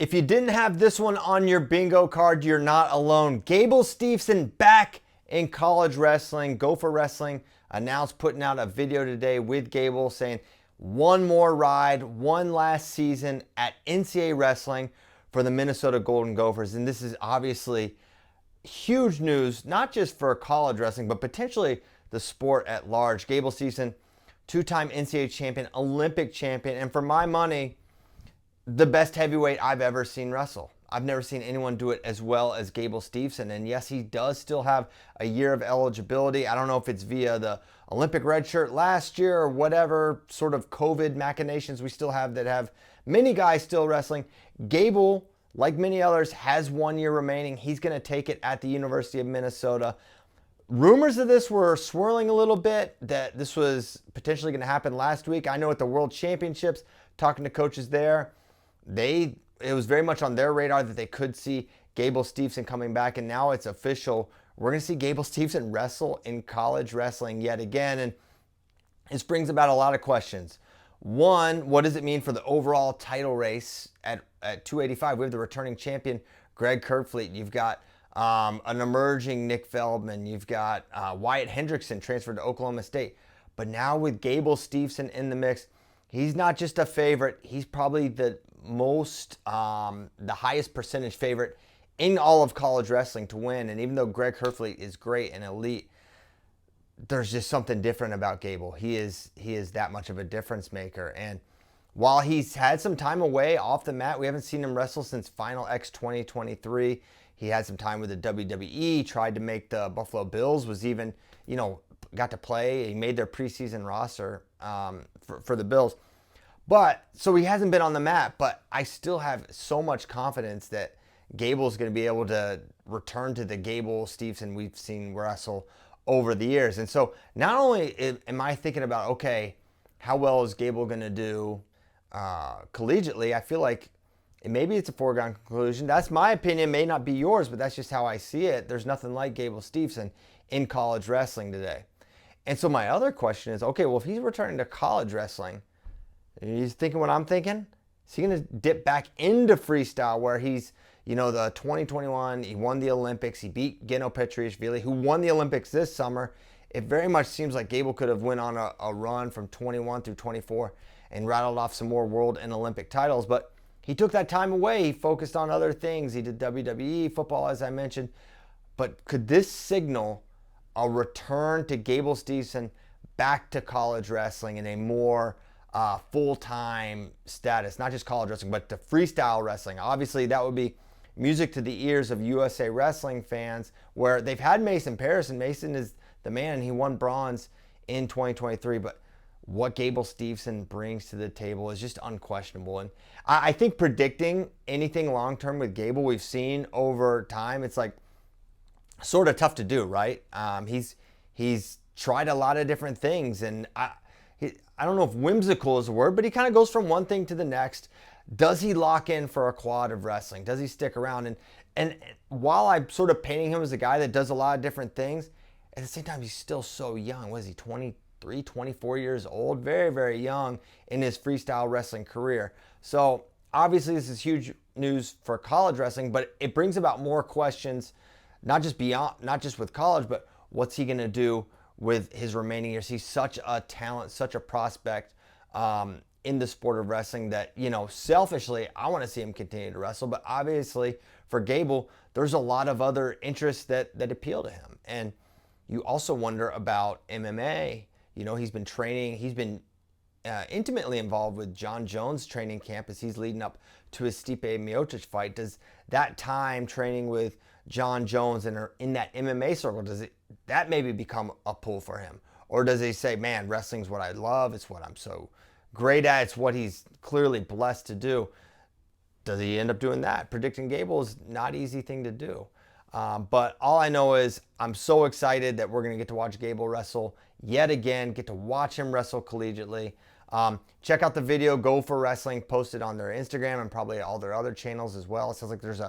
If you didn't have this one on your bingo card, you're not alone. Gable Steveson back in college wrestling. Gopher Wrestling announced putting out a video today with Gable saying one more ride, one last season at NCAA wrestling for the Minnesota Golden Gophers. And this is obviously huge news, not just for college wrestling, but potentially the sport at large. Gable Steveson, two-time NCAA champion, Olympic champion, and for my money, the best heavyweight I've ever seen wrestle. I've never seen anyone do it as well as Gable Steveson. And yes, he does still have a year of eligibility. I don't know if it's via the Olympic red shirt last year or whatever sort of COVID machinations we still have that have many guys still wrestling. Gable, like many others, has 1 year remaining. He's going to take it at the University of Minnesota. Rumors of this were swirling a little bit, that this was potentially going to happen last week. I know at the World Championships, talking to coaches there, it was very much on their radar that they could see Gable Steveson coming back, and now it's official. We're going to see Gable Steveson wrestle in college wrestling yet again, and this brings about a lot of questions. One, what does it mean for the overall title race at 285? We have the returning champion, Greg Kerkvliet. You've got an emerging Nick Feldman. You've got Wyatt Hendrickson transferred to Oklahoma State. But now with Gable Steveson in the mix, he's not just a favorite. He's probably the highest percentage favorite in all of college wrestling to win. And even though Greg Kerkvliet is great and elite, there's just something different about Gable. He is that much of a difference maker. And while he's had some time away off the mat, we haven't seen him wrestle since Final X 2023. He had some time with the WWE, tried to make the Buffalo Bills, was even, got to play. He made their preseason roster for the Bills. But, so he hasn't been on the mat, but I still have so much confidence that Gable's going to be able to return to the Gable Steveson we've seen wrestle over the years. And so not only am I thinking about, okay, how well is Gable going to do collegiately, I feel like maybe it's a foregone conclusion. That's my opinion, may not be yours, but that's just how I see it. There's nothing like Gable Steveson in college wrestling today. And so my other question is, okay, well, if he's returning to college wrestling, he's thinking what I'm thinking, is he going to dip back into freestyle where he's, the 2021, he won the Olympics, he beat Geno Petriashvili, who won the Olympics this summer. It very much seems like Gable could have went on a run from 21 through 24 and rattled off some more world and Olympic titles, but he took that time away. He focused on other things. He did WWE, football, as I mentioned. But could this signal a return to Gable Steveson back to college wrestling in a more full-time status? Not just college wrestling, but to freestyle wrestling. Obviously, that would be music to the ears of USA Wrestling fans, where they've had Mason Parris, and Mason is the man. He won bronze in 2023, but what Gable Steveson brings to the table is just unquestionable. And I think predicting anything long-term with Gable, we've seen over time, it's like sort of tough to do, right? He's tried a lot of different things, and I don't know if whimsical is a word, but he kind of goes from one thing to the next. Does he lock in for a quad of wrestling? Does he stick around? And while I'm sort of painting him as a guy that does a lot of different things, at the same time, he's still so young. What is he, 23, 24 years old? Very, very young in his freestyle wrestling career. So obviously this is huge news for college wrestling, but it brings about more questions, not just with college, but what's he going to do with his remaining years? He's such a talent, such a prospect in the sport of wrestling that, selfishly, I want to see him continue to wrestle. But obviously, for Gable, there's a lot of other interests that appeal to him. And you also wonder about MMA. He's been training. He's been intimately involved with John Jones' training camp as he's leading up to his Stipe Miocic fight. Does that time training with John Jones and in that MMA circle, that maybe become a pull for him? Or does he say, man, wrestling's what I love, it's what I'm so great at, it's what he's clearly blessed to do? Does he end up doing that? Predicting Gable is not an easy thing to do. But all I know is I'm so excited that we're going to get to watch Gable wrestle yet again, get to watch him wrestle collegiately. Check out the video, Gopher Wrestling, posted on their Instagram and probably all their other channels as well. It sounds like there's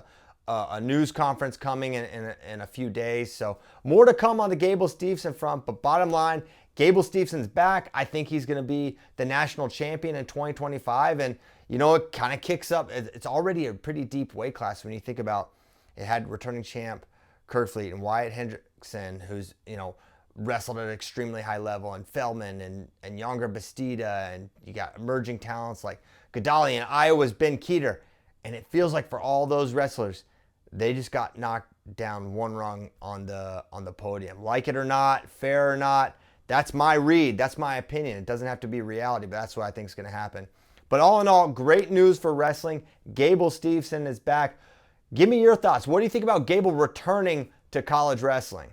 a news conference coming in a few days. So more to come on the Gable Steveson front. But bottom line, Gable Steveson's back. I think he's going to be the national champion in 2025. And, You know, it kind of kicks up. It's already a pretty deep weight class when you think about it. Had returning champ Kerfleet and Wyatt Hendrickson, who's, you know, wrestled at an extremely high level, and Feldman and Younger Bastida, and you got emerging talents like Gadali and Iowa's Ben Keeter. And it feels like for all those wrestlers, they just got knocked down one rung on the podium. Like it or not, fair or not, that's my read. That's my opinion. It doesn't have to be reality, but that's what I think is going to happen. But all in all, great news for wrestling. Gable Steveson is back. Give me your thoughts. What do you think about Gable returning to college wrestling?